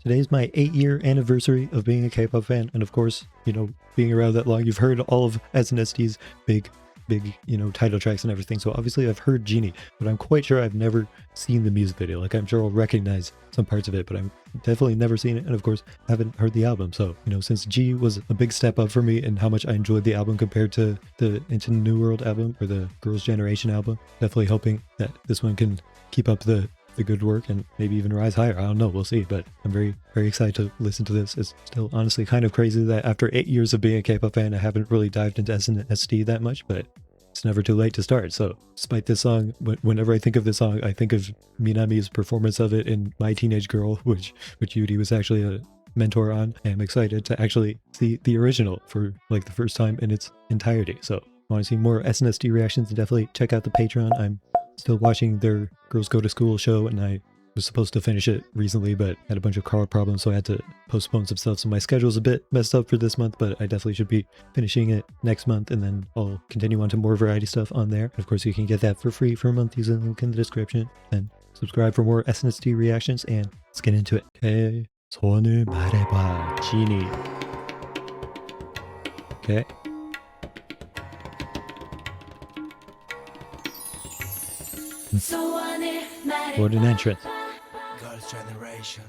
Today's my 8-year anniversary of being a K-pop fan, and of course, being around that long, you've heard all of SNSD's big, title tracks and everything. So obviously I've heard Genie, but I'm quite sure I've never seen the music video. Like, I'm sure I'll recognize some parts of it, but I'm definitely never seen it. And of course, haven't heard the album. So, since G was a big step up for me and how much I enjoyed the album compared to the Into the New World album or the Girls' Generation album, definitely hoping that this one can keep up the good work and maybe even rise higher. I don't know, we'll see, but I'm very, very excited to listen to this. It's still honestly kind of crazy that after 8 years of being a K-pop fan, I haven't really dived into SNSD that much, but it's never too late to start. So despite this song, whenever I think of this song, I think of Minami's performance of it in My Teenage Girl, which Etude was actually a mentor on. I'm excited to actually see the original for like the first time in its entirety. So want to see more SNSD reactions, definitely check out the Patreon. I'm still watching their Girls Go to School show, and I was supposed to finish it recently, but had a bunch of car problems, so I had to postpone some stuff. So my schedule's a bit messed up for this month, but I definitely should be finishing it next month, and then I'll continue on to more variety stuff on there. Of course, you can get that for free for a month using the link in the description. And subscribe for more SNSD reactions, and let's get into it. Okay, 소원을 말해봐, Genie. Okay. What an entrance. Girls' Generation.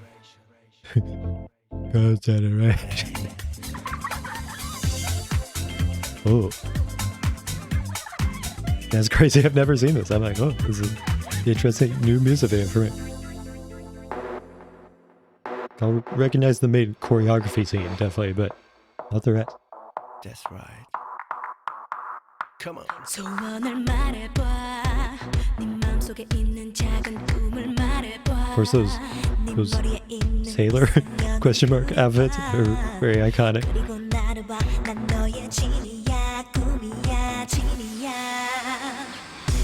Girls' Generation. Oh. That's crazy. I've never seen this. I'm like, oh, this is an interesting new music video for me. I'll recognize the main choreography scene, definitely, but not the rest. That's right. Come on. 소원을 말해봐. 네 마음속에 있는 작은 꿈을 말해봐. Of course, those sailor question mark outfits are very iconic. 그리고 나를 봐. 난 너의 Genie야, 꿈이야, Genie야.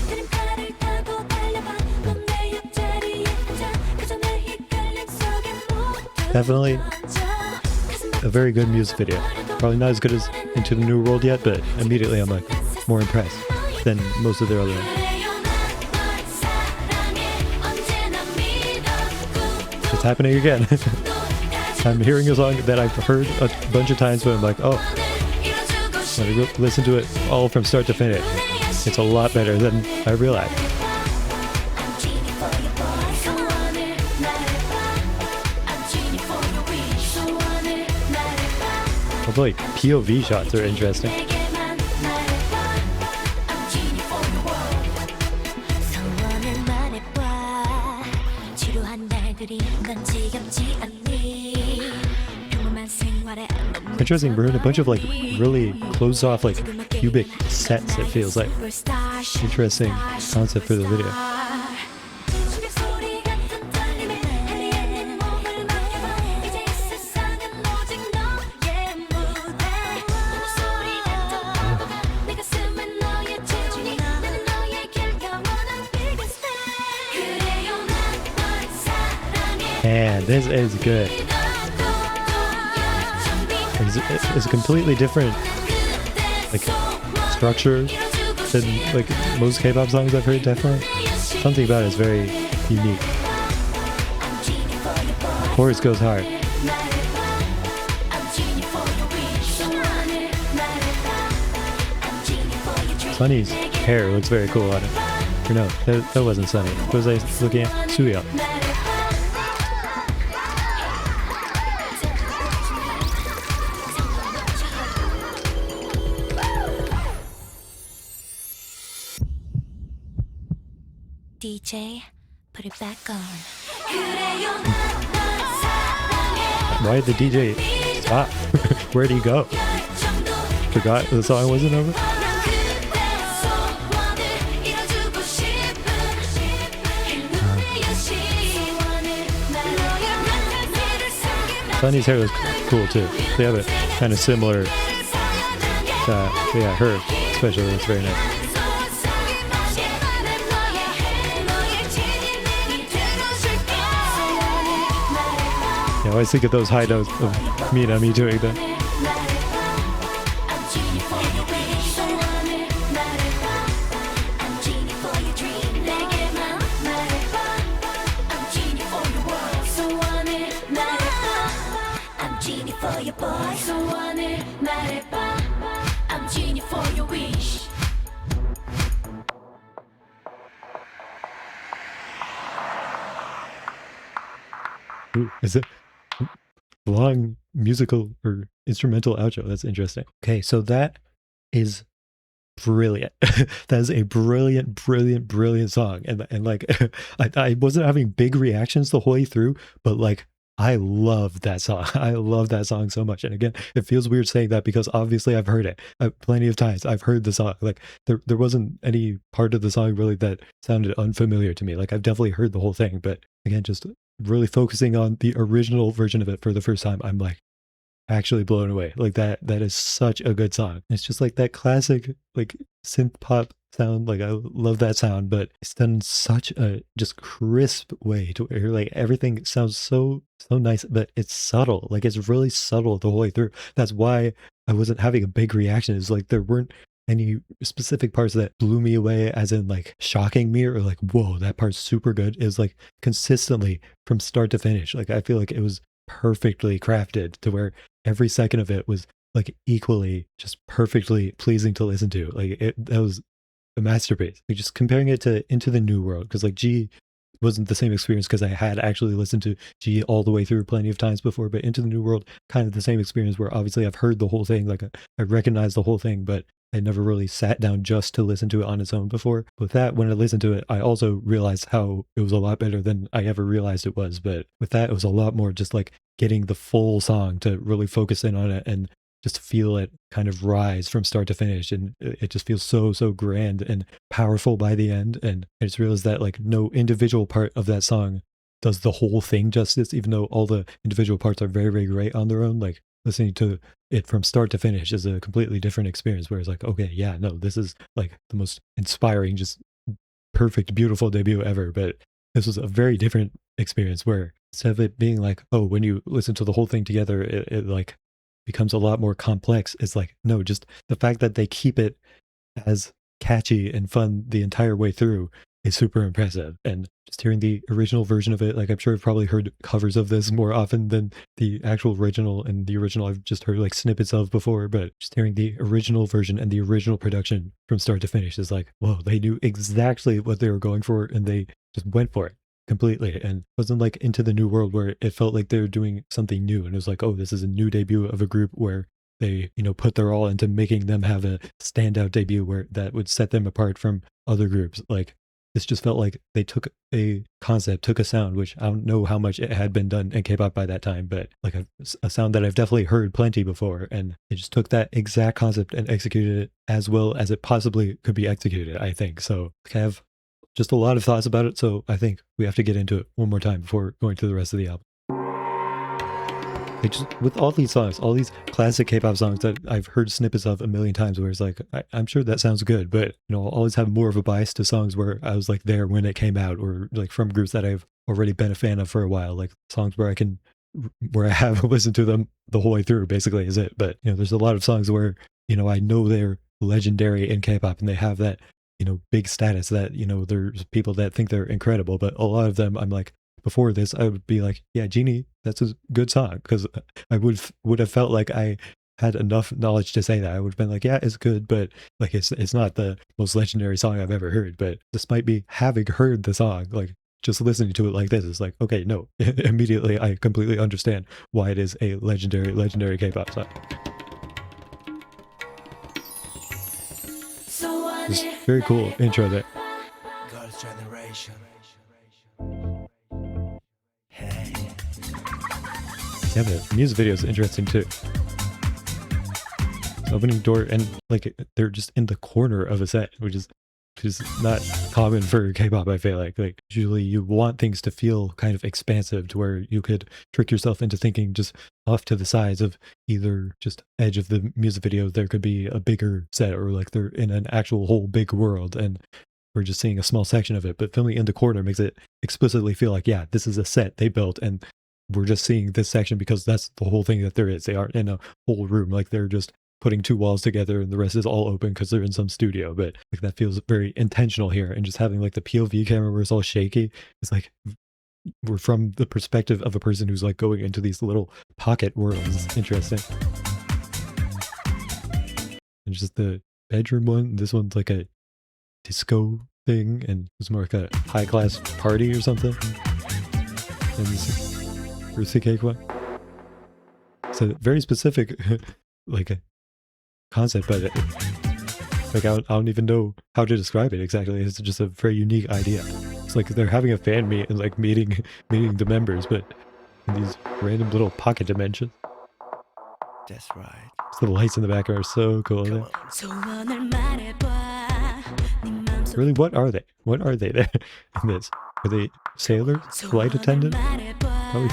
그림자를 타고 달려봐. 넌 내 옆자리에 앉아. 그저 내 헷갈림 속에 모두 Definitely a very good music video. Probably not as good as Into the New World yet, but immediately I'm like more impressed than most of their other ones. It's happening again. I'm hearing a song that I've heard a bunch of times, but I'm like, oh, when I listen to it all from start to finish, it's a lot better than I realized. Although like POV shots are interesting. Interesting, we're in a bunch of like really closed off like cubic sets, it feels like. Interesting concept for the video. Man, this is good. It's a completely different like structure than like most K-pop songs I've heard. Definitely something about it is very unique. The chorus goes hard. Sunny's hair looks very cool on it. Or no, that wasn't Sunny. What was I looking at? Suyeon. DJ, put it back on. Why did the DJ stop? Where'd he go? Forgot the song wasn't over? Sunny's hair was cool too. They have a kind of similar, yeah, her especially looks very nice. I always think of those high notes of Minami doing that. Genie for your boy. 소원을 말해봐. I'm Genie for your wish. Ooh, is it long musical or instrumental outro? That's interesting. Okay, so that is brilliant. That is a brilliant song. And like I wasn't having big reactions the whole way through, but like I love that song. I love that song so much. And again, it feels weird saying that because obviously I've heard it plenty of times. I've heard the song. Like there wasn't any part of the song really that sounded unfamiliar to me. Like I've definitely heard the whole thing, but again, just really focusing on the original version of it for the first time, I'm like actually blown away. Like that is such a good song. It's just like that classic like synth pop sound. Like I love that sound, but it's done in such a just crisp way to where like everything sounds so nice, but it's subtle. Like it's really subtle the whole way through. That's why I wasn't having a big reaction. Is like there weren't any specific parts that blew me away as in like shocking me or like whoa, that part's super good. It was like consistently from start to finish. Like I feel like it was perfectly crafted to where every second of it was like equally just perfectly pleasing to listen to. Like that was a masterpiece. Like just comparing it to Into the New World, because like G wasn't the same experience because I had actually listened to G all the way through plenty of times before, but Into the New World, kind of the same experience where obviously I've heard the whole thing, like I recognize the whole thing, but I never really sat down just to listen to it on its own before. With that, when I listened to it, I also realized how it was a lot better than I ever realized it was. But with that, it was a lot more just like getting the full song to really focus in on it and just feel it kind of rise from start to finish. And it just feels so grand and powerful by the end. And I just realized that like no individual part of that song does the whole thing justice, even though all the individual parts are very great on their own. Like listening to it from start to finish is a completely different experience where it's like, okay, yeah, no, this is like the most inspiring, just perfect, beautiful debut ever. But this was a very different experience where instead of it being like, oh, when you listen to the whole thing together, it like becomes a lot more complex. It's like, no, just the fact that they keep it as catchy and fun the entire way through is super impressive. And just hearing the original version of it, like I'm sure I've probably heard covers of this more often than the actual original, and the original I've just heard like snippets of before, but just hearing the original version and the original production from start to finish is like, whoa, they knew exactly what they were going for and they just went for it completely. And it wasn't like Into the New World where it felt like they were doing something new and it was like, oh, this is a new debut of a group where they, you know, put their all into making them have a standout debut where that would set them apart from other groups. Like this just felt like they took a concept, took a sound, which I don't know how much it had been done in K-pop by that time, but like a sound that I've definitely heard plenty before. And they just took that exact concept and executed it as well as it possibly could be executed, I think. So I have just a lot of thoughts about it. So I think we have to get into it one more time before going to the rest of the album. Like just with all these songs, all these classic K-pop songs that I've heard snippets of a million times, where it's like, I'm sure that sounds good, but you know, I'll always have more of a bias to songs where I was like there when it came out, or like from groups that I've already been a fan of for a while, like songs where I have listened to them the whole way through, basically is it. But you know, there's a lot of songs where, you know, I know they're legendary in K-pop and they have that, you know, big status that, you know, there's people that think they're incredible, but a lot of them I'm like, before this, I would be like, yeah, Genie, that's a good song, because I would have felt like I had enough knowledge to say that. I would have been like, yeah, it's good, but like it's not the most legendary song I've ever heard. But despite me having heard the song, like just listening to it like this, it's like, okay, no, immediately I completely understand why it is a legendary K-pop song. It's very cool intro there. Girls' generation. Yeah, the music video is interesting too. Opening door, and like they're just in the corner of a set, which is not common for K-pop. I feel like usually you want things to feel kind of expansive to where you could trick yourself into thinking just off to the sides of either just edge of the music video there could be a bigger set, or like they're in an actual whole big world and we're just seeing a small section of it. But filming in the corner makes it explicitly feel like, yeah, this is a set they built and we're just seeing this section because that's the whole thing that there is. They aren't in a whole room, like they're just putting two walls together and the rest is all open because they're in some studio. But like that feels very intentional here, and just having like the POV camera where it's all shaky, it's like were from the perspective of a person who's like going into these little pocket worlds. It's interesting. And just the bedroom one, this one's like a disco thing, and it's more like a high class party or something. And this birthday cake one. It's a very specific like a concept, but like I don't even know how to describe it exactly. It's just a very unique idea. It's like they're having a fan meet and like meeting the members, but in these random little pocket dimensions. That's right. So the lights in the background are so cool. Come on. 소원을 말해봐 네 맘속 Really, what are they? What are they there in this? Are they sailors? Flight attendant? Probably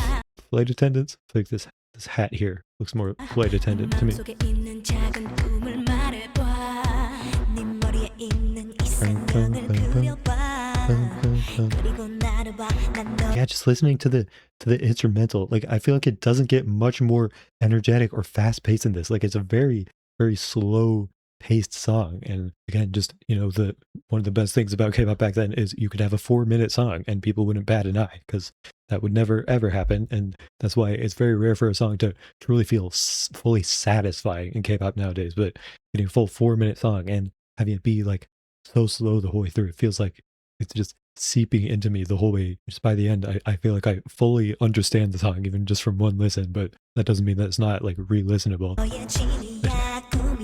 flight attendants. I think this hat here looks more flight attendant to me. 맘속에 있는 작은 꿈을 말해봐 네 머리에 있는 이상형을 그려봐 그리고 나를 봐 난 너 Yeah, just listening to the instrumental, like I feel like it doesn't get much more energetic or fast paced in this. Like it's a very, very slow paced song. And again, just the one of the best things about K-pop back then is you could have a 4-minute song and people wouldn't bat an eye, because that would never ever happen. And that's why it's very rare for a song to truly feel fully satisfying in K-pop nowadays. But getting a full 4-minute song and having it be like so slow the whole way through, it feels like it's just seeping into me the whole way. Just by the end, I feel like I fully understand the song, even just from one listen. But that doesn't mean that it's not like re-listenable. 너의 Genie야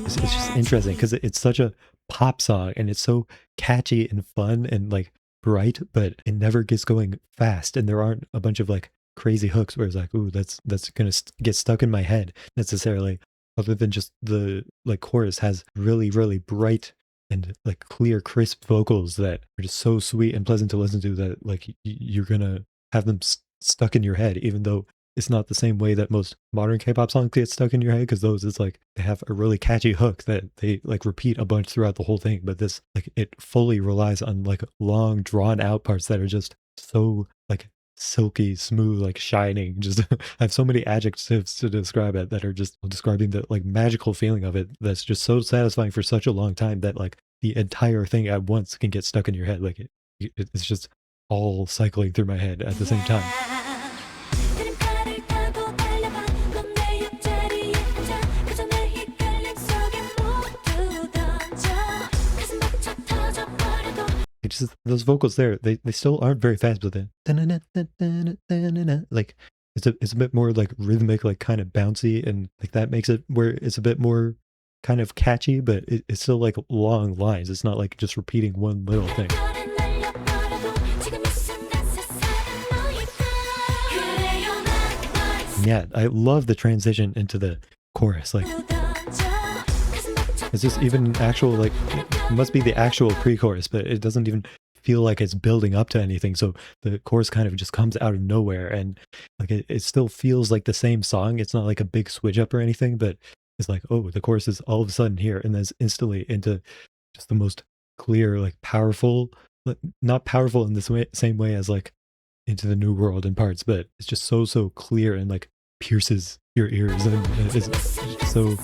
It's just interesting because it's such a pop song and it's so catchy and fun and like bright, but it never gets going fast. And there aren't a bunch of like crazy hooks where it's like, ooh, that's gonna get stuck in my head necessarily. Other than just the like chorus has really, really bright and like clear, crisp vocals that are just so sweet and pleasant to listen to that like you're gonna have them stuck in your head, even though it's not the same way that most modern K-pop songs get stuck in your head, because those, it's like they have a really catchy hook that they like repeat a bunch throughout the whole thing. But this, like, it fully relies on like long drawn out parts that are just so like silky smooth, like shining. Just I have so many adjectives to describe it that are just describing the like magical feeling of it, that's just so satisfying for such a long time that like the entire thing at once can get stuck in your head. Like it's just all cycling through my head at the same time. 그림판을 타고 달려봐 넌 내 옆자리에 앉아 그저 내 헷갈림 속에 모두 던져 가슴 벅차 터져버려도 It's just those vocals there, they still aren't very fast, but then like it's a bit more like rhythmic, like kind of bouncy, and like that makes it where it's a bit more kind of catchy, but it's still like long lines. It's not like just repeating one little thing. 너를 날려버려도 지금 이 순간 세상은 너일까 그래요 난널 And yeah, I love the transition into the chorus. Like 모두 던져 가슴 벅차 it's just even actual, like it must be the actual pre-chorus, but it doesn't even feel like it's building up to anything. So the chorus kind of just comes out of nowhere, and like it still feels like the same song. It's not like a big switch up or anything, but it's like, oh, the chorus is all of a sudden here, and then it's instantly into just the most clear, like powerful, not powerful in the same way as like Into the New World in parts, but it's just so clear and like pierces your ears, and it's so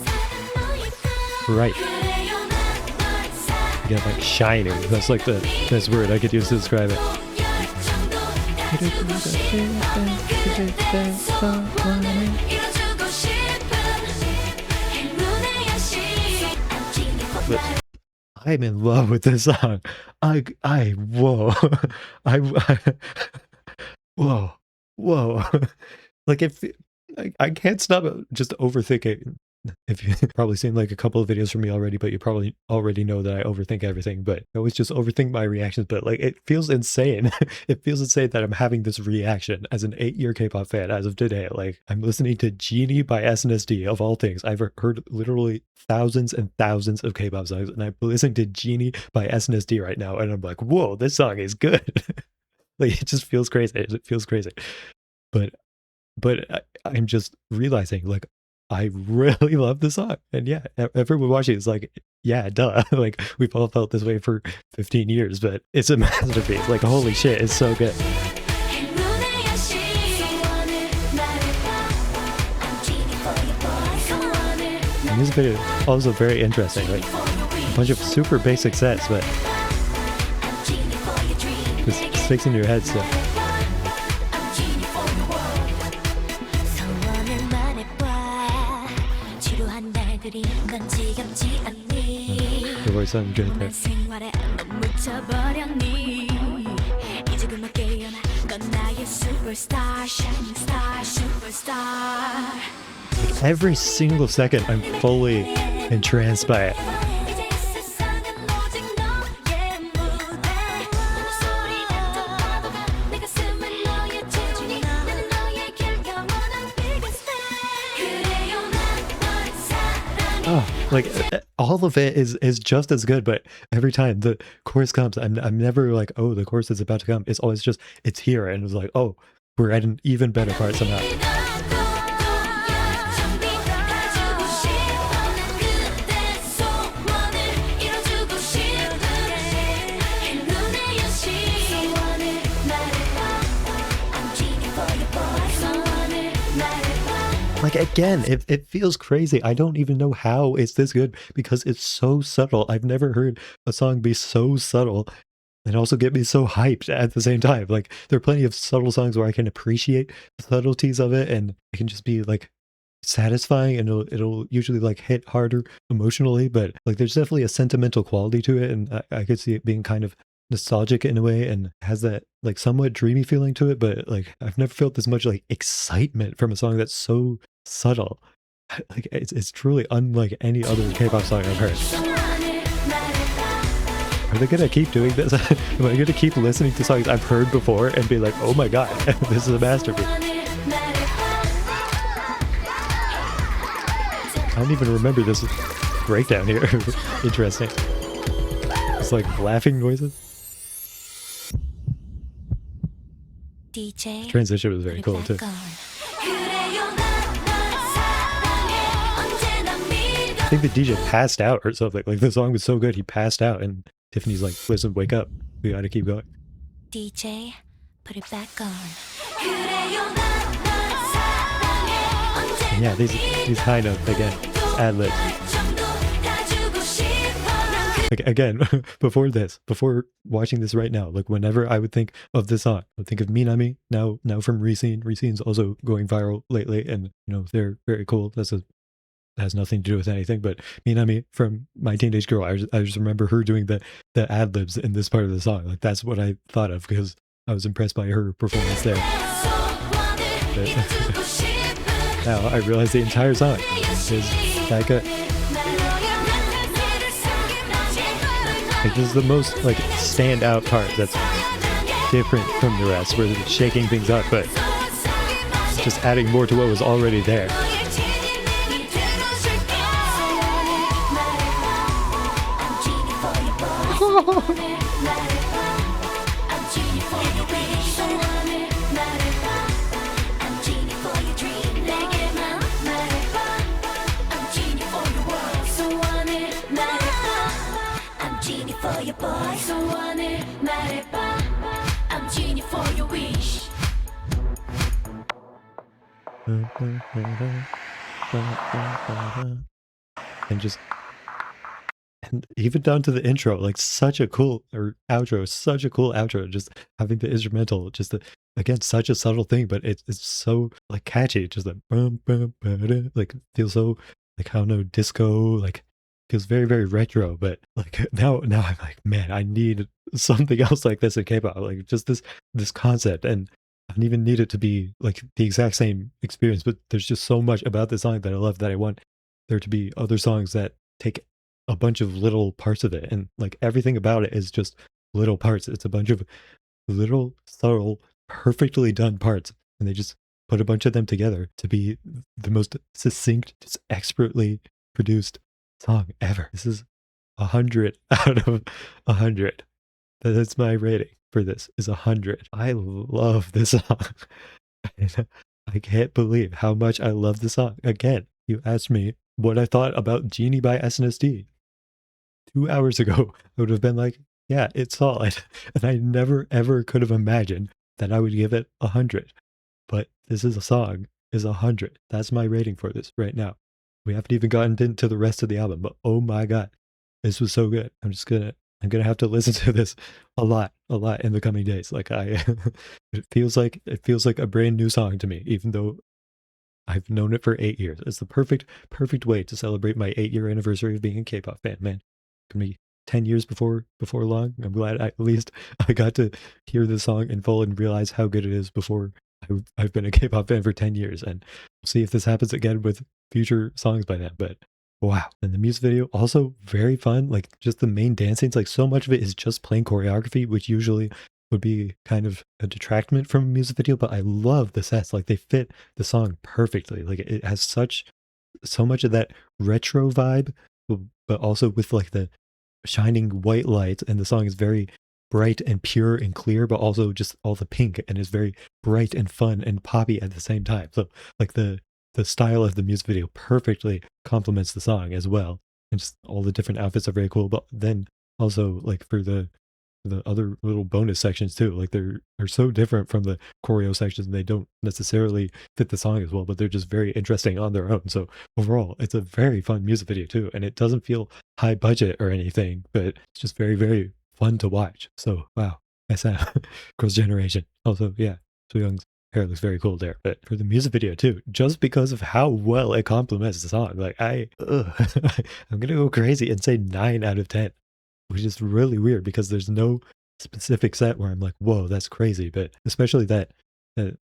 bright. 그래요 난널 사랑해 You get like shining. That's like the best word I could use to describe it. 열정도 이뤄주고 싶은 그대 소원을 이뤄주고 싶은 행운의 여신 I'm Genie for But life. I'm in love with this song. Whoa. Whoa. Like if I can't stop just overthinking. If you've probably seen like a couple of videos from me already, but you probably already know that I overthink everything, but I always just overthink my reactions. But like, it feels insane. It feels insane that I'm having this reaction as an 8-year K-pop fan as of today. Like, I'm listening to Genie by SNSD, of all things. I've heard literally thousands and thousands of K-pop songs, and I'm listening to Genie by SNSD right now, and I'm like, whoa, this song is good. Like, it just feels crazy. It feels crazy. But I'm just realizing, like, I really love the song. And yeah, everyone watching is like, yeah, duh. Like, we've all felt this way for 15 years, but it's a masterpiece. Like, holy shit, it's so good. 행운의 여신 소원을 말해봐 I'm Genie for your boy 소원을 The music video is also very interesting. Like, a bunch of super basic sets, but I'm Genie for your dream just sticks in your head. So I'm 말들이 넌 지겹지 않니 The voice sounded good there. 생활에 넌 묻혀버렸니 이제 그만 깨어나 넌 나의 superstar shining star superstar Every single second, I'm fully entranced by it. 이제 이 세상은 오직 너의 무대 너는 소리 냈던 파도가 내 가슴은 너의 재준이 나는 너에게 영원한 biggest fan 그래요 난 사랑해 Oh, like all of it is just as good, but every time the chorus comes, I'm never like, oh, the chorus is about to come. It's always just it's here, and it's like, oh, we're at an even better part somehow. Like again, it feels crazy. I don't even know how it's this good because it's so subtle. I've never heard a song be so subtle and also get me so hyped at the same time. Like there are plenty of subtle songs where I can appreciate the subtleties of it and it can just be like satisfying and it'll usually like hit harder emotionally, but like there's definitely a sentimental quality to it and I could see it being kind of nostalgic in a way and has that like somewhat dreamy feeling to it, but like I've never felt this much like excitement from a song that's so subtle. Like it's truly unlike any other K-pop song I've heard. Are they gonna keep doing this? Am I gonna keep listening to songs I've heard before and be like, oh my god, this is a masterpiece? I don't even remember this breakdown here. Interesting. It's like laughing noises. DJ Transition was very cool too. I think the DJ passed out or something. Like the song was so good, he passed out, and Tiffany's like, "Listen, wake up. We gotta keep going." DJ, put it back on. And yeah, these kind of again ad-libs. Like again, before watching this right now, like whenever I would think of this song, I would think of Minami. Now from Recine. Recine's also going viral lately, and you know they're very cool. Has nothing to do with anything, but Minami from My Teenage Girl. I just remember her doing the ad libs in this part of the song. Like that's what I thought of because I was impressed by her performance there. But now I realize the entire song is that good. Like this is the most like standout part that's different from the rest, where they're shaking things up, but just adding more to what was already there. 소원을 말해봐 I'm Genie for your wish And even down to the intro, like such a cool outro, just having the instrumental, just again such a subtle thing, but it's so like catchy, just like feels so like I don't know, disco, like feels very, very retro, but like now I'm like, man, I need something else like this in K-pop, like just this concept, and I don't even need it to be like the exact same experience, but there's just so much about this song that I love that I want there to be other songs that take a bunch of little parts of it, and like everything about it is just little parts. It's a bunch of little, subtle, perfectly done parts, and they just put a bunch of them together to be the most succinct, just expertly produced song ever. This is 100 out of 100. That's my rating for this, is 100. I love this song. I can't believe how much I love this song. Again, you asked me what I thought about Genie by SNSD 2 hours ago. I would have been like, yeah, it's solid. And I never ever could have imagined that I would give it 100. But this is a song, is 100. That's my rating for this right now. We haven't even gotten into the rest of the album, but oh my god, this was so good. I'm gonna have to listen to this a lot in the coming days. Like it feels like a brand new song to me, even though I've known it for 8 years. It's the perfect way to celebrate my 8-year anniversary of being a K-pop fan. Man, it's gonna be 10 years before long. I'm glad at least I got to hear the song in full and realize how good it is before I've been a K-pop fan for 10 years. And we'll see if this happens again with future songs by then. But wow. And the music video also very fun. Like just the main dance scenes, like so much of it is just plain choreography, which usually would be kind of a detractment from a music video, but I love the sets. Like they fit the song perfectly. Like it has so much of that retro vibe, but also with like the shining white lights, and the song is very bright and pure and clear, but also just all the pink, and is very bright and fun and poppy at the same time. So like the style of the music video perfectly complements the song as well, and just all the different outfits are very cool. But then also like for the other little bonus sections too, like they're so different from the choreo sections, and they don't necessarily fit the song as well, but they're just very interesting on their own. So overall it's a very fun music video too, and it doesn't feel high budget or anything, but it's just very fun to watch. So wow, SM Girls' Generation. Also, yeah, Young's hair looks very cool there. But for the music video too, just because of how well it complements the song, like I'm gonna go crazy and say 9 out of 10. Which is really weird because there's no specific set where I'm like, whoa, that's crazy. But especially that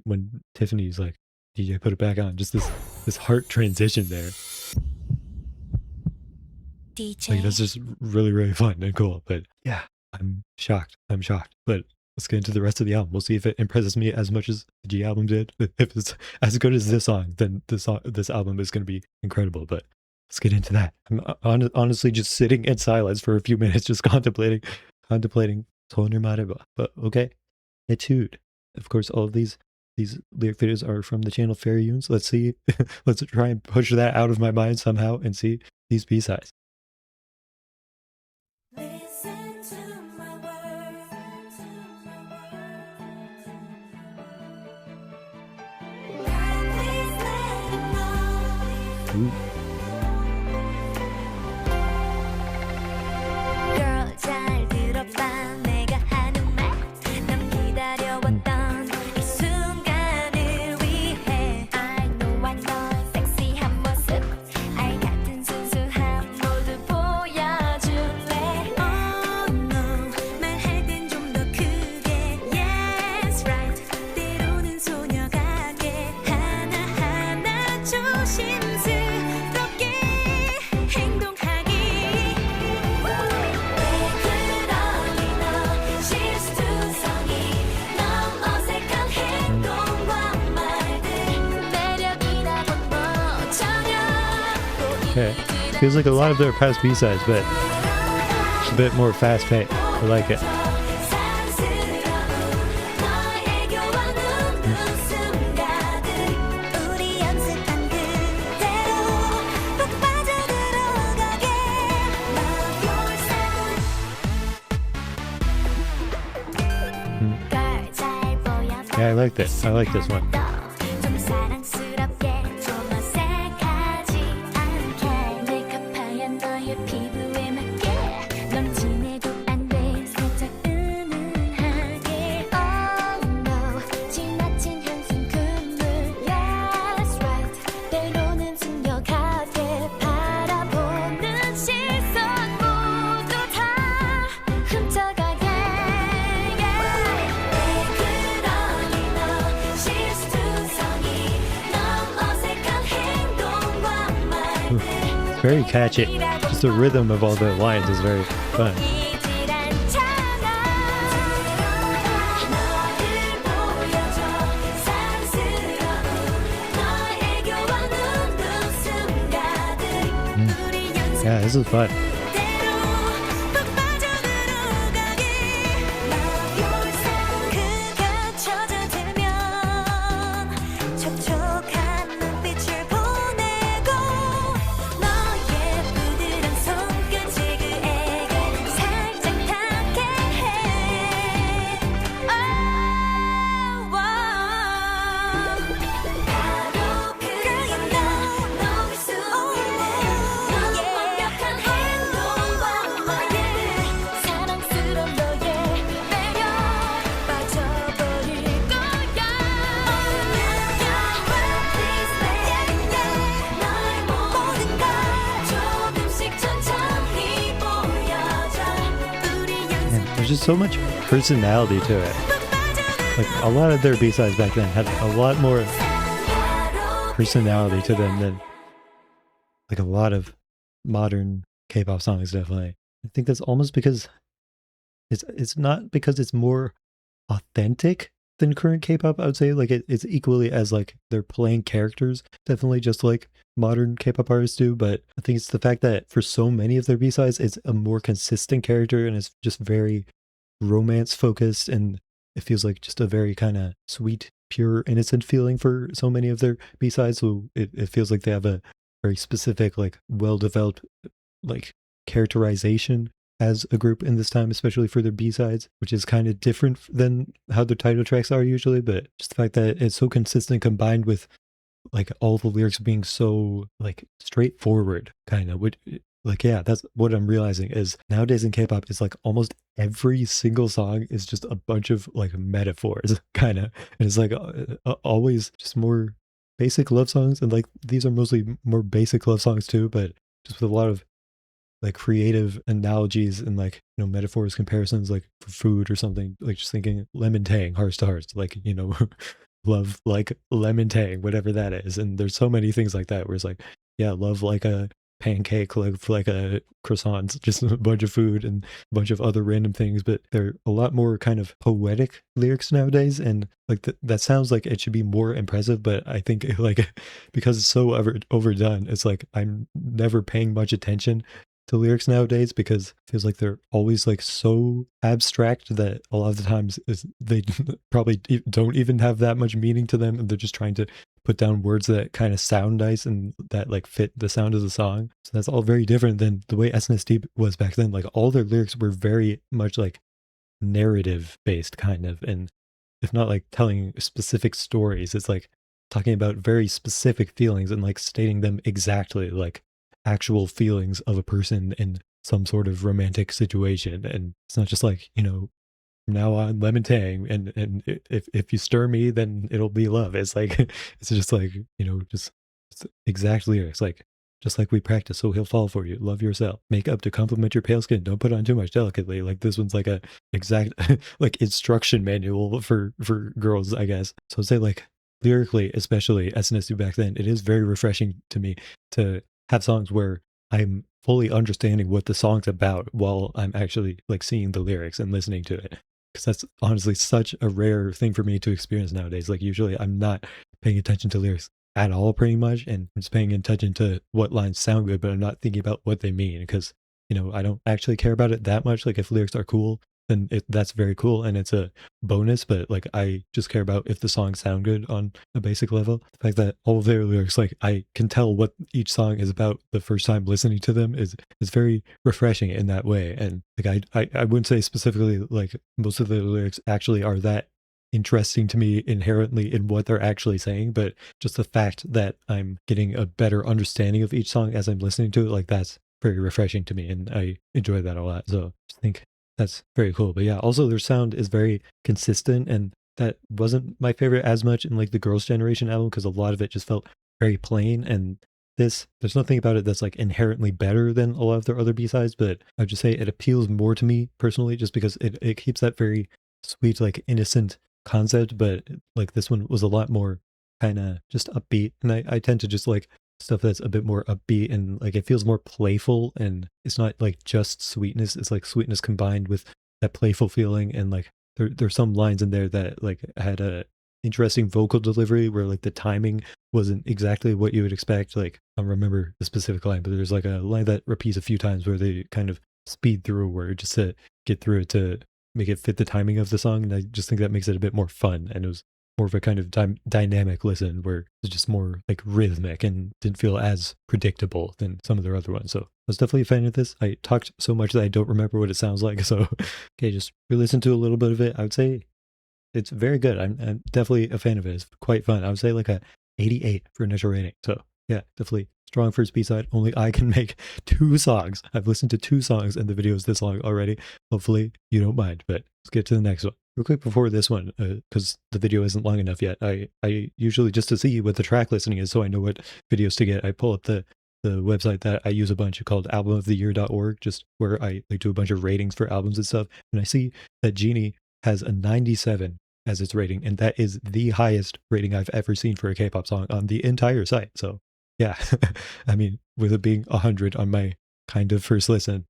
when Tiffany's like, DJ, put it back on, just this heart transition there. Like that's just really fun and cool. But yeah, I'm shocked. But let's get into the rest of the album. We'll see if it impresses me as much as the G album did. If it's as good as this song, then this album is going to be incredible. But let's get into that. I'm honestly just sitting in silence for a few minutes, just contemplating 소원을 말해봐. But okay, Etude. Of course, all of these lyric videos are from the channel Fairy Yoons. Let's see. Let's try and push that out of my mind somehow and see these B-sides. Listen to my words. Please let him know. Ooh. Girl, 잘 들어봐 내가 하는 말. 난 기다려왔던 이 순간을 위해. I know 널 섹시한 모습. 알 같은 순수함 모두 보여줄래. Oh no, 말할 땐 좀 더 크게. Yes, right. 때로는 소녀 같게 하나하나 조심스럽게 행동하기. Okay. Feels like a lot of their past B-sides, but it's a bit more fast-paced. I like it. Yeah, I like this. I like this one. 좀 사랑스럽게 좀 어색하지 않게 메이크업 하얀 너의 피부에 맞게 넌 진해도 안 돼 살짝 은은하게 Oh no 지나친 한숨 콧물 Yes right 때로는 숨겨가게 바라보는 시선 모두 다 훔쳐가게 Very catchy. Just the rhythm of all the lines is very fun. Yeah, this is fun. there's just so much personality to it. Like a lot of their B-sides back then had a lot more personality to them than like a lot of modern K-pop songs. Definitely, I think that's almost because it's not because it's more authentic than current K-pop. I would say like it's equally as like they're playing characters, definitely just like modern K-pop artists do. But I think it's the fact that for so many of their B-sides, it's a more consistent character and it's just very romance focused, and it feels like just a very kind of sweet, pure, innocent feeling for so many of their B-sides. So it feels like they have a very specific, like well-developed, like characterization as a group in this time, especially for their B-sides, which is kind of different than how their title tracks are usually. But just the fact that it's so consistent combined with like all the lyrics being so like straightforward, kind of, which like, yeah, that's what I'm realizing is nowadays in K-pop, it's like almost every single song is just a bunch of like metaphors, kind of. And it's like always just more basic love songs. And like these are mostly more basic love songs too, but just with a lot of like creative analogies and like, you know, metaphors, comparisons, like for food or something, like just thinking lemon tang, hearts to hearts, like, you know, love like lemon tang, whatever that is. And there's so many things like that where it's like, yeah, love like a pancake, like a croissant, just a bunch of food and a bunch of other random things. But they're a lot more kind of poetic lyrics nowadays, and like that sounds like it should be more impressive, but I think like because it's so overdone, it's like I'm never paying much attention to lyrics nowadays because it feels like they're always like so abstract that a lot of the times they probably don't even have that much meaning to them, and they're just trying to put down words that kind of sound nice and that like fit the sound of the song. So that's all very different than the way SNSD was back then. Like all their lyrics were very much like narrative based, kind of, and if not like telling specific stories, it's like talking about very specific feelings and like stating them exactly, like actual feelings of a person in some sort of romantic situation. And it's not just like, you know, from now on lemon tang, and if you stir me then it'll be love. It's like it's just like, you know, just exact lyrics, like just like we practice so he'll fall for you, love yourself, make up to compliment your pale skin, don't put on too much delicately. Like this one's like a exact like instruction manual for girls, I guess. So I'd say like lyrically, especially SNSD back then, it is very refreshing to me to have songs where I'm fully understanding what the song's about while I'm actually like seeing the lyrics and listening to it. Because that's honestly such a rare thing for me to experience nowadays. Like usually I'm not paying attention to lyrics at all pretty much, and I'm just paying attention to what lines sound good, but I'm not thinking about what they mean because, you know, I don't actually care about it that much. Like if lyrics are cool, then that's very cool and it's a bonus, but like I just care about if the songs sound good on a basic level. The fact that all of their lyrics, like I can tell what each song is about the first time listening to them is very refreshing in that way. And like I wouldn't say specifically like most of the lyrics actually are that interesting to me inherently in what they're actually saying, but just the fact that I'm getting a better understanding of each song as I'm listening to it, like that's very refreshing to me and I enjoy that a lot. So I think that's very cool. But yeah, also their sound is very consistent, and that wasn't my favorite as much in like the Girls' Generation album because a lot of it just felt very plain. And there's nothing about it that's like inherently better than a lot of their other B-sides, but I'd just say it appeals more to me personally just because it keeps that very sweet, like innocent concept. But like this one was a lot more kind of just upbeat, and I tend to just like stuff that's a bit more upbeat and like it feels more playful, and it's not like just sweetness, it's like sweetness combined with that playful feeling. And like there's some lines in there that like had a interesting vocal delivery where like the timing wasn't exactly what you would expect. Like I don't remember the specific line, but there's like a line that repeats a few times where they kind of speed through a word just to get through it to make it fit the timing of the song, and I just think that makes it a bit more fun. And it was more of a kind of dynamic listen where it's just more like rhythmic and didn't feel as predictable than some of their other ones. So I was definitely a fan of this. I talked so much that I don't remember what it sounds like. So, okay, just re-listen to a little bit of it. I would say it's very good. I'm definitely a fan of it. It's quite fun. I would say like a 88 for initial rating. So yeah, definitely strong first B-side. Only I can make 2 songs. I've listened to 2 songs and the video is this long already. Hopefully you don't mind, but let's get to the next one. Real quick before this one, because the video isn't long enough yet, I usually, just to see what the track listing is so I know what videos to get, I pull up the the website that I use a bunch called albumoftheyear.org, just where I like do a bunch of ratings for albums and stuff. And I see that Genie has a 97 as its rating, and that is the highest rating I've ever seen for a K-pop song on the entire site. So yeah, I mean, with it being 100 on my kind of first listen,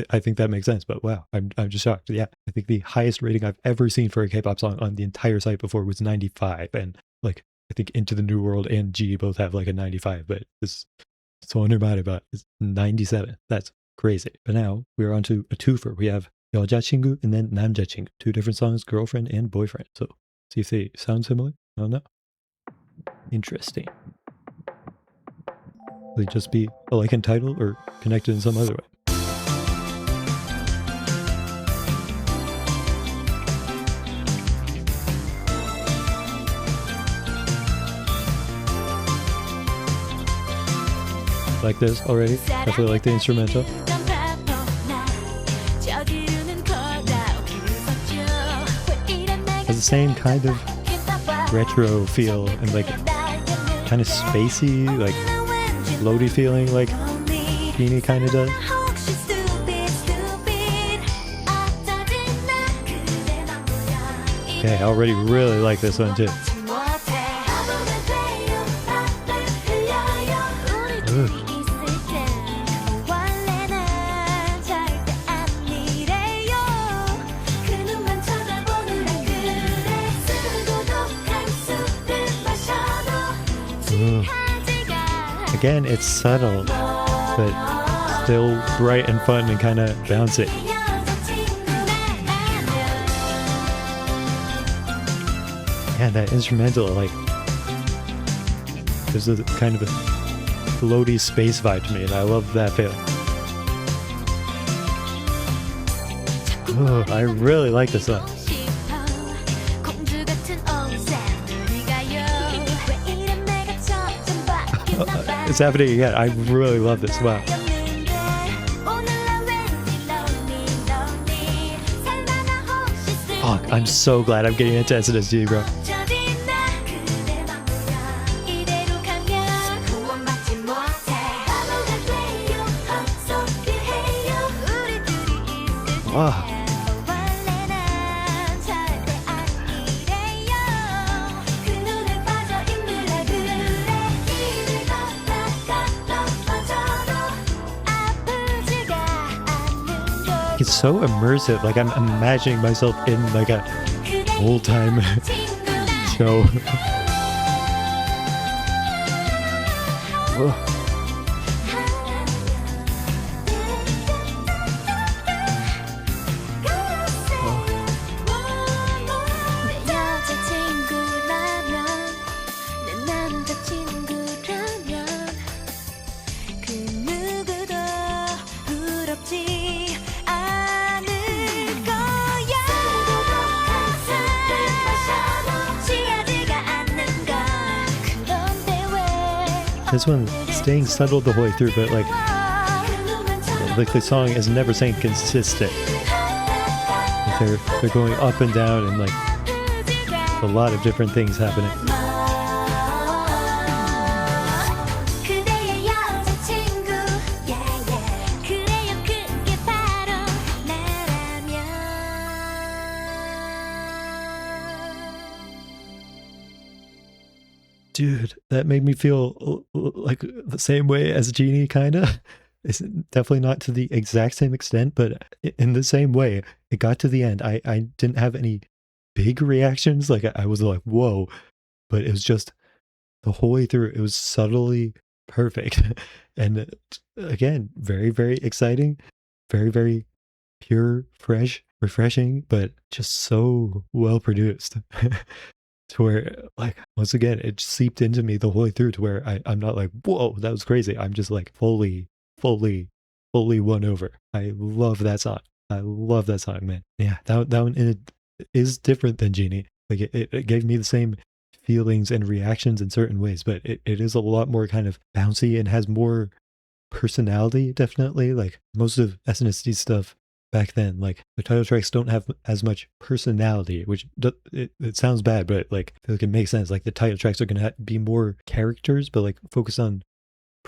I think that makes sense. But wow, I'm just shocked. Yeah, I think the highest rating I've ever seen for a K-pop song on the entire site before was 95, and like I think Into the New World and G both have like a 95, but this So원을 말해봐 is 97. That's crazy. But now we're on to a twofer. We have 여자친구 and then 남자친구, two different songs, girlfriend and boyfriend. So see if they sound similar. I don't know. Interesting. Will they just be alike in title or connected in some other way? Like this already. Definitely like the instrumental. Has the same kind of retro feel and like kind of spacey, like floaty feeling like Genie kind of does. Okay, I already really like this one too. Ugh. Again, it's subtle, but still bright and fun and kind of bouncy. Yeah, that instrumental, like, there's a kind of a floaty space vibe to me, and I love that feeling. Oh, I really like this song. It's happening again. I really love this. Wow. Oh, I'm so glad I'm getting into SNSD, bro. Wow. It's so immersive. Like I'm imagining myself in like a old time show. Whoa. This one staying subtle the whole way through, but like the song is never saying consistent. Like they're going up and down and like a lot of different things happening. Dude, that made me feel like the same way as Genie, kind of. It's definitely not to the exact same extent, but in the same way. It got to the end. I didn't have any big reactions. Like, I was like, whoa. But it was just the whole way through, it was subtly perfect. And again, very, very exciting. Very, very pure, fresh, refreshing, but just so well produced. To where, like, once again, it seeped into me the whole way through to where I'm not like, whoa, that was crazy. I'm just like fully won over. I love that song. I love that song, man. Yeah, that one is different than Genie. Like, it gave me the same feelings and reactions in certain ways, but it is a lot more kind of bouncy and has more personality, definitely. Like, most of SNSD stuff back then, like the title tracks don't have as much personality, which it sounds bad, but like I feel like it makes sense. Like the title tracks are gonna be more characters, but like focus on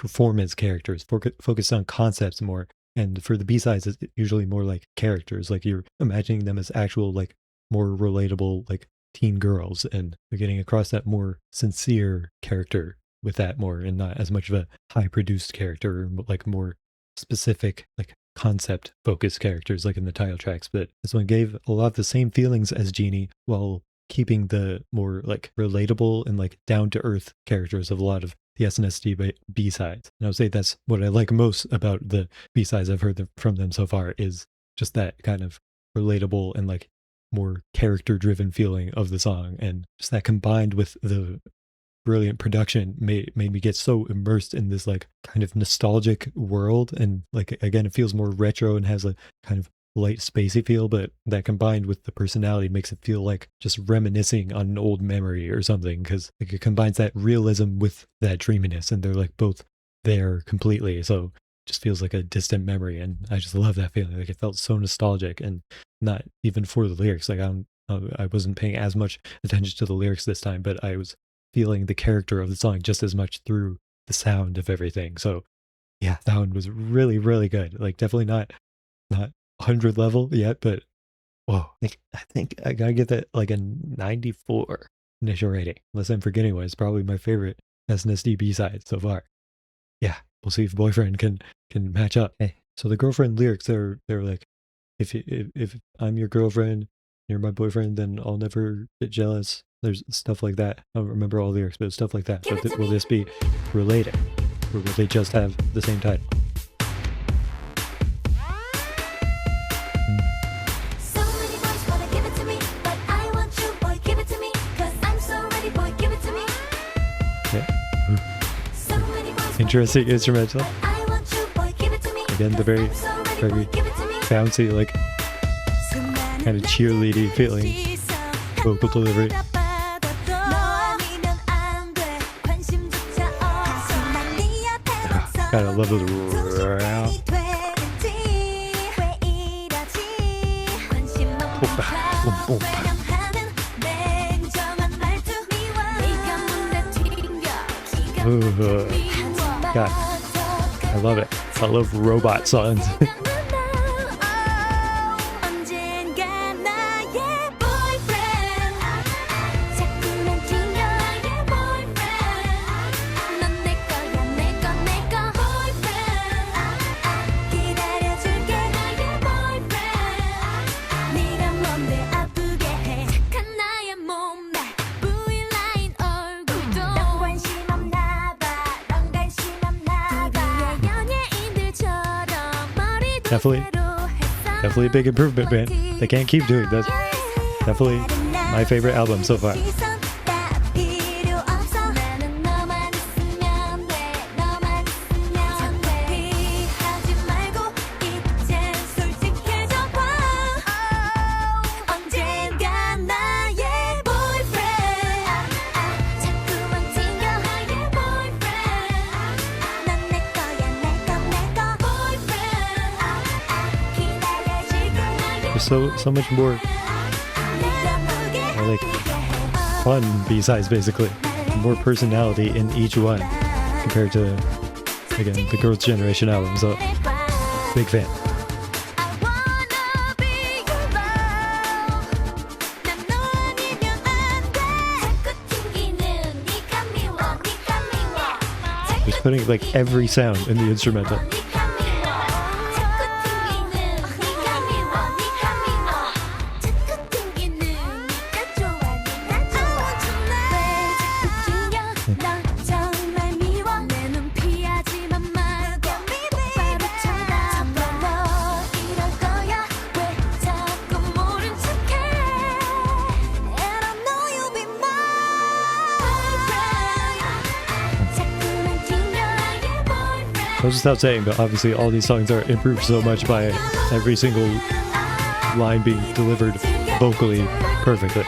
performance characters, focused on concepts more. And for the B-sides, it's usually more like characters, like you're imagining them as actual, like more relatable, like teen girls, and you're getting across that more sincere character with that more, and not as much of a high produced character, or like more specific, like concept focused characters like in the title tracks. But this one gave a lot of the same feelings as Genie while keeping the more like relatable and like down to earth characters of a lot of the SNSD B-sides. And I would say that's what I like most about the B-sides I've heard from them so far, is just that kind of relatable and like more character driven feeling of the song, and just that combined with the brilliant production made me get so immersed in this like kind of nostalgic world. And like again, it feels more retro and has a kind of light spacey feel, but that combined with the personality makes it feel like just reminiscing on an old memory or something, because like it combines that realism with that dreaminess, and they're like both there completely, so it just feels like a distant memory. And I just love that feeling. Like it felt so nostalgic, and not even for the lyrics. Like I wasn't paying as much attention to the lyrics this time, but I was feeling the character of the song just as much through the sound of everything. So yeah, that one was really, really good. Like definitely not 100 level yet, but whoa, I think I gotta get that like a 94 initial rating, unless I'm forgetting one. It's probably my favorite SNSD B-side so far. Yeah, we'll see if Boyfriend can match up. Hey, so the girlfriend lyrics, they're like, if I'm your girlfriend, you're my boyfriend, then I'll never get jealous. There's stuff like that. I don't remember all the lyrics, but stuff like that. But will this be related, or will they just have the same title? So many boys wanna give it to me, but I want you, boy, give it to me, 'cause I'm so ready, boy, give it to me. Yeah. So many boys Interesting instrumental. I want you, boy, give it to me. Again, the very, very bouncy, like kind of cheerleady feeling vocal delivery. God, I love those. God, I love it. I love robot songs. Definitely a big improvement, man. They can't keep doing this. Definitely my favorite album so far. There's so much more like fun B-sides, basically. More personality in each one compared to, again, the Girls' Generation album. So big fan. Just putting like every sound in the instrumental. Goes without saying, but obviously all these songs are improved so much by every single line being delivered vocally perfectly.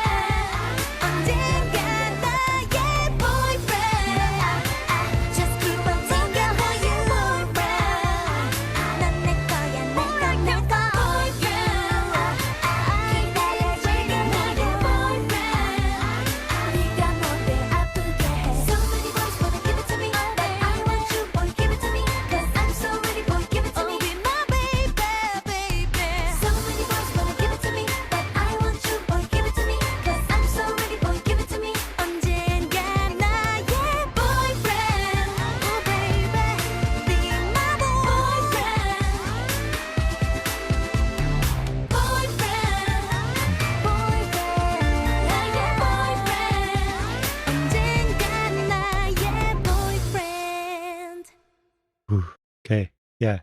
Whew. Okay, yeah.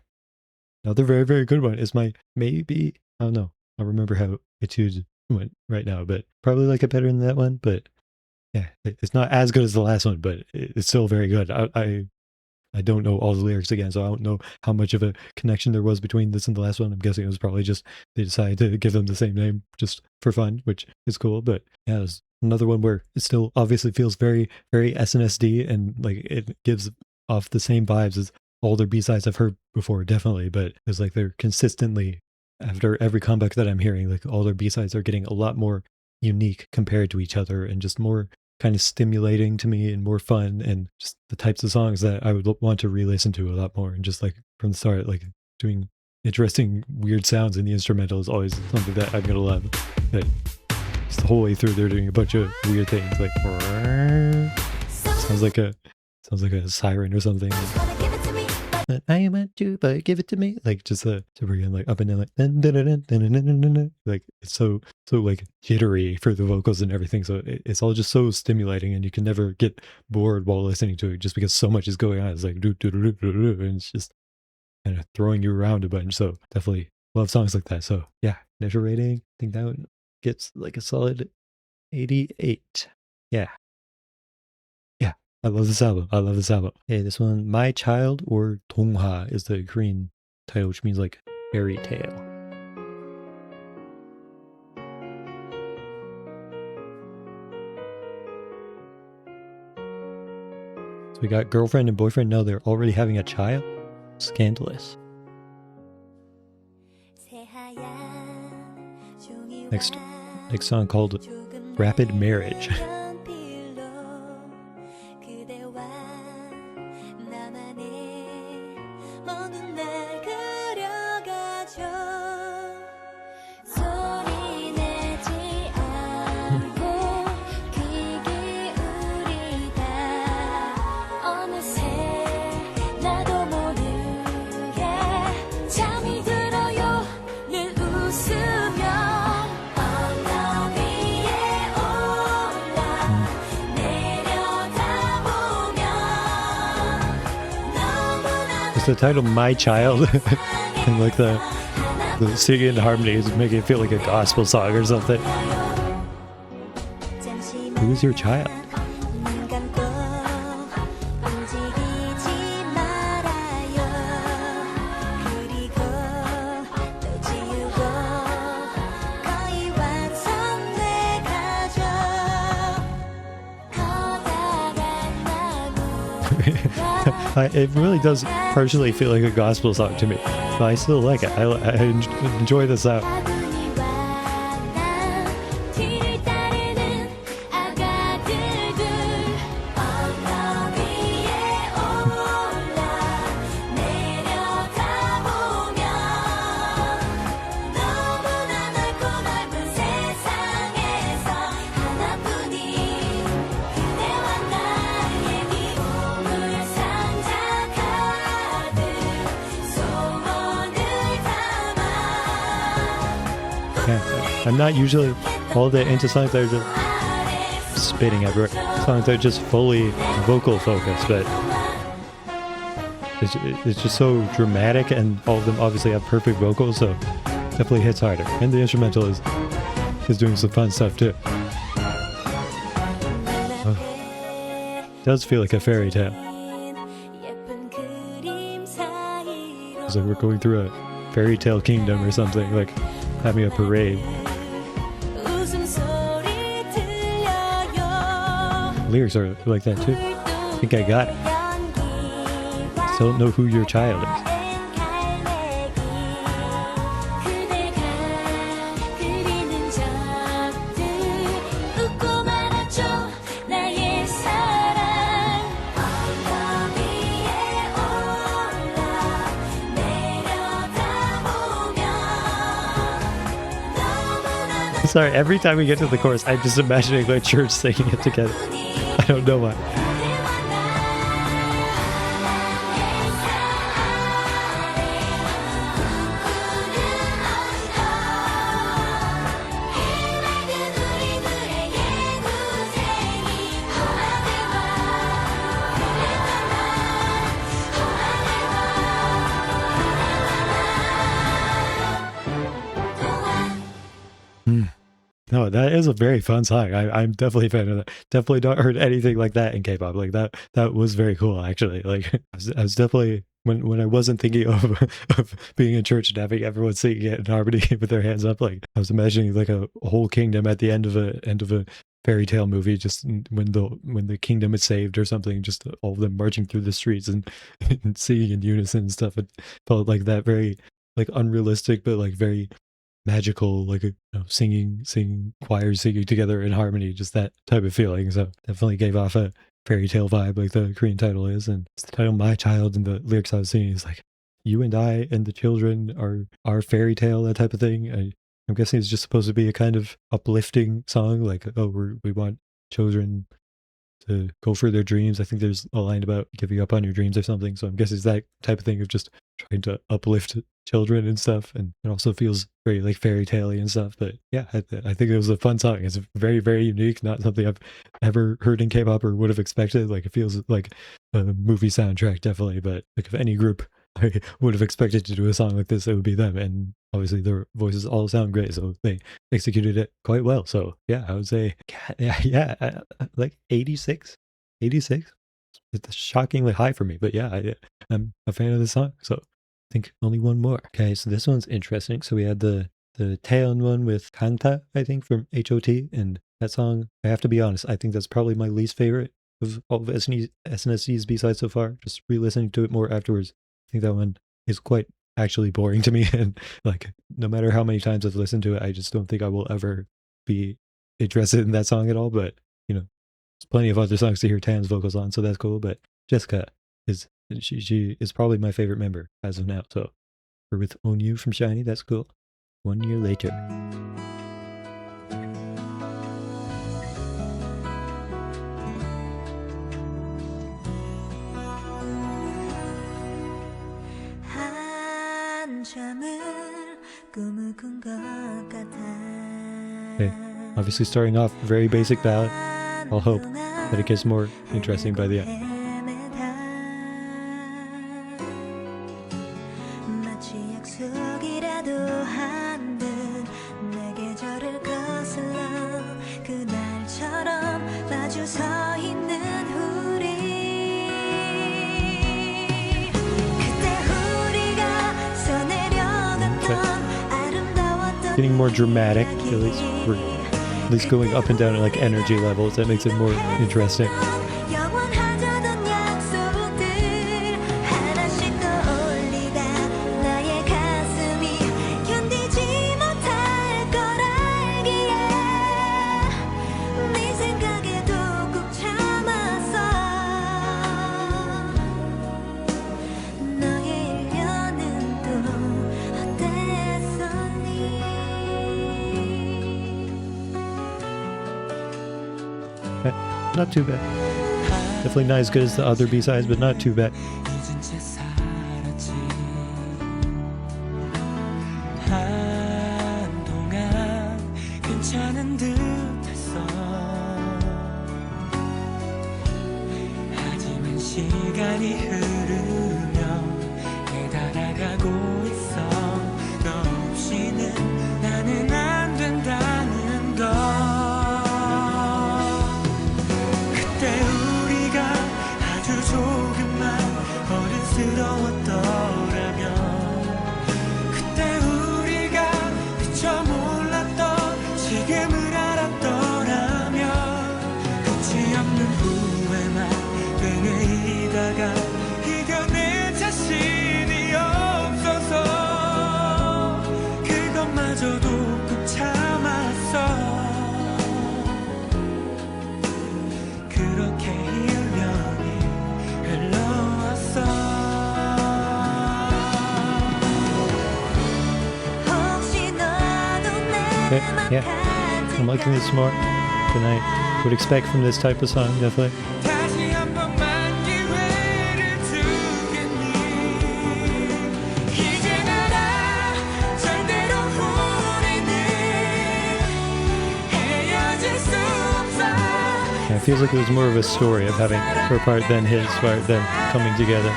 Another very, very good one is my maybe, I don't know. I don't remember how Etude went right now, but probably like it better than that one. But yeah, it's not as good as the last one, but it's still very good. I don't know all the lyrics again, so I don't know how much of a connection there was between this and the last one. I'm guessing it was probably just they decided to give them the same name just for fun, which is cool. But yeah, there's another one where it still obviously feels very, very SNSD, and like it gives off the same vibes as all their B-sides I've heard before, definitely. But it's like they're consistently, after every comeback that I'm hearing, like all their B-sides are getting a lot more unique compared to each other and just more kind of stimulating to me and more fun, and just the types of songs that I would want to re-listen to a lot more. And just like from the start, like doing interesting weird sounds in the instrumental is always something that I'm gonna love. But just the whole way through they're doing a bunch of weird things, like sounds like a siren or something. I want to, but give it to me. Like just to bring in like up and down, like dun, dun, dun, dun, dun, dun, dun, dun, dun. Like it's so like jittery for the vocals and everything. So it's all just so stimulating, and you can never get bored while listening to it, just because so much is going on. It's like do do do do do, and it's just kind of throwing you around a bunch. So definitely love songs like that. So yeah, initial rating, I think that one gets like a solid 88. Yeah. I love this album. Hey, this one, My Child, or 동화 is the Korean title, which means like fairy tale. So we got girlfriend and boyfriend. Now they're already having a child. Scandalous. Next song called Rapid Marriage. The title My Child and like the singing and harmonies make it feel like a gospel song or something. Who's your child? It really does partially feel like a gospel song to me, but I still like it. I enjoy the sound. I'm not usually all that into songs that are just spitting everywhere. Songs that are just fully vocal focused, but it's just so dramatic, and all of them obviously have perfect vocals, so definitely hits harder. And the instrumental is doing some fun stuff too. It does feel like a fairy tale. It's like we're going through a fairy tale kingdom or something, like having a parade. Lyrics are like that too. I think I got it. Still don't know who your child is. Sorry, every time we get to the chorus, I'm just imagining my church singing it together. I don't know why. No, that is a very fun song. I'm definitely a fan of that. Definitely not heard anything like that in K-pop. Like that was very cool actually. Like I was definitely when I wasn't thinking of being in church and having everyone singing it in harmony with their hands up, like I was imagining like a whole kingdom at the end of a fairy tale movie, just when the kingdom is saved or something, just all of them marching through the streets and singing in unison and stuff. It felt like that, very like unrealistic but like very magical, like singing choirs singing together in harmony, just that type of feeling. So definitely gave off a fairy tale vibe, like the Korean title is. And it's the title My Child, and the lyrics I was singing is like, you and I and the children are our fairy tale, that type of thing. I'm guessing it's just supposed to be a kind of uplifting song, like, oh, we want children to go for their dreams. I think there's a line about giving up on your dreams or something. So I'm guessing it's that type of thing of just trying to uplift children and stuff. And it also feels very like fairy tale-y and stuff. But yeah, I think it was a fun song. It's very, very unique. Not something I've ever heard in K-pop or would have expected. Like it feels like a movie soundtrack, definitely. But like if any group I would have expected to do a song like this, it would be them. And obviously their voices all sound great, so they executed it quite well. So yeah, I would say like 86. It's shockingly high for me, but yeah, I'm a fan of the song. So I think only one more. Okay, so this one's interesting. So we had the Taeyeon one with Kangta, I think, from HOT, and that song, I have to be honest, I think that's probably my least favorite of all of SNSD B-sides so far. Just re-listening to it more afterwards, I think that one is quite actually boring to me. And like, no matter how many times I've listened to it, I just don't think I will ever be interested in that song at all. But you know, there's plenty of other songs to hear Tan's vocals on, so that's cool. But Jessica she is probably my favorite member as of now. So we're with Own You from SHINee. That's cool. 1 year later. Okay, obviously starting off very basic ballad. I'll hope that it gets more interesting by the end. Getting more dramatic, at least we're at least going up and down at like energy levels. That makes it more interesting. Not too bad. Definitely not as good as the other B-sides, but not too bad. Yeah, I'm liking this more than I would expect from this type of song, definitely. Yeah, it feels like it was more of a story of having her part than his part, than coming together.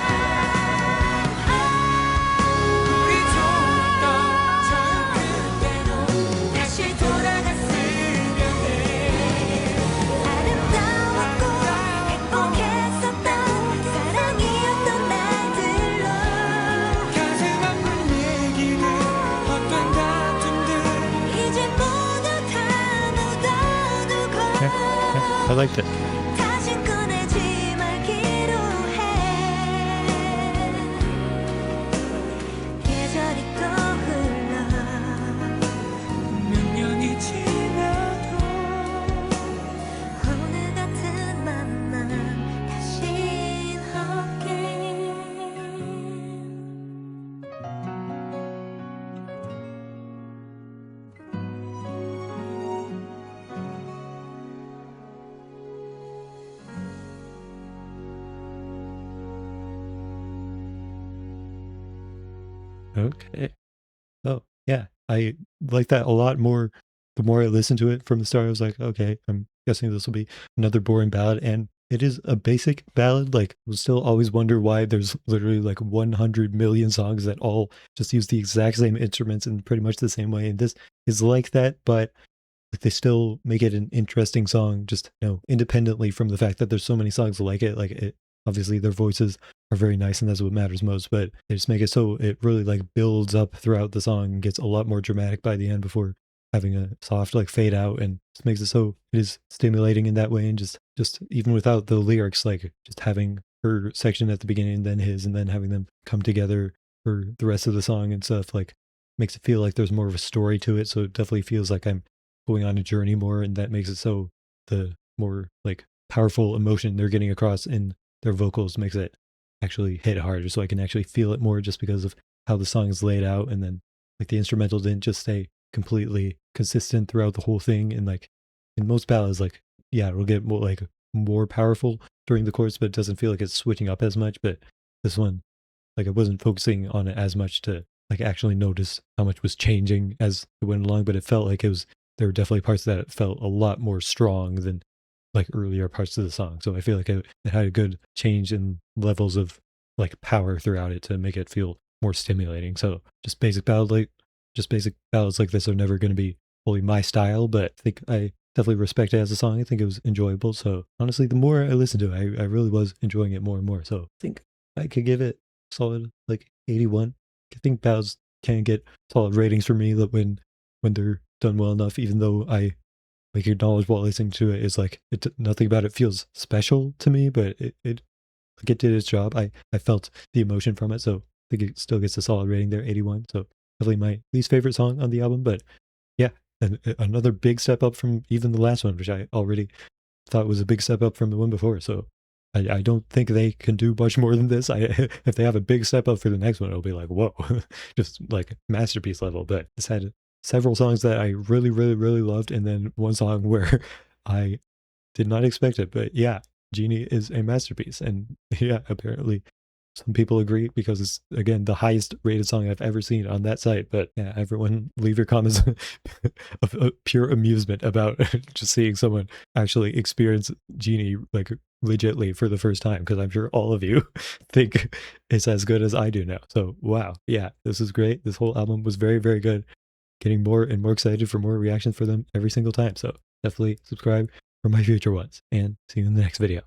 I liked it. 다시 꺼내지 말기로 해. 계절이 떠흘러 몇 년이 지나도 오늘 같은 만남 다신 없게. Okay. Oh, yeah. I like that a lot more. The more I listened to it from the start, I was like, okay, I'm guessing this will be another boring ballad. And it is a basic ballad. Like, we'll still always wonder why there's literally like 100 million songs that all just use the exact same instruments in pretty much the same way. And this is like that, but like, they still make it an interesting song, just, independently from the fact that there's so many songs like it. Like, it obviously their voices are very nice and that's what matters most, but they just make it so it really like builds up throughout the song and gets a lot more dramatic by the end before having a soft like fade out, and just makes it so it is stimulating in that way. And just even without the lyrics, like just having her section at the beginning and then his, and then having them come together for the rest of the song and stuff, like makes it feel like there's more of a story to it. So it definitely feels like I'm going on a journey more, and that makes it so the more like powerful emotion they're getting across in their vocals makes it actually hit harder, so I can actually feel it more just because of how the song is laid out. And then like the instrumental didn't just stay completely consistent throughout the whole thing. And like in most ballads, like yeah, it'll get more powerful during the chorus, but it doesn't feel like it's switching up as much. But this one, like I wasn't focusing on it as much to like actually notice how much was changing as it went along, but it felt like there were definitely parts that felt a lot more strong than like earlier parts of the song. So I feel like it had a good change in levels of like power throughout it to make it feel more stimulating. So just basic ballads like this are never going to be fully my style, but I think I definitely respect it as a song. I think it was enjoyable. So honestly, the more I listened to it, I really was enjoying it more and more. So I think I could give it solid like 81. I think ballads can get solid ratings for me when they're done well enough, even though I like acknowledge while listening to it is like nothing about it feels special to me, but it like it did its job. I felt the emotion from it, so I think it still gets a solid rating there, 81. So definitely my least favorite song on the album, but yeah, and another big step up from even the last one, which I already thought was a big step up from the one before. So I don't think they can do much more than this. If they have a big step up for the next one, it'll be like whoa, just like masterpiece level. But this had several songs that I really, really, really loved, and then one song where I did not expect it. But yeah, Genie is a masterpiece. And yeah, apparently some people agree because it's, again, the highest rated song I've ever seen on that site. But yeah, everyone leave your comments of pure amusement about just seeing someone actually experience Genie like legitly for the first time, because I'm sure all of you think it's as good as I do now. So wow, yeah, this is great. This whole album was very, very good. Getting more and more excited for more reactions for them every single time. So definitely subscribe for my future ones, and see you in the next video.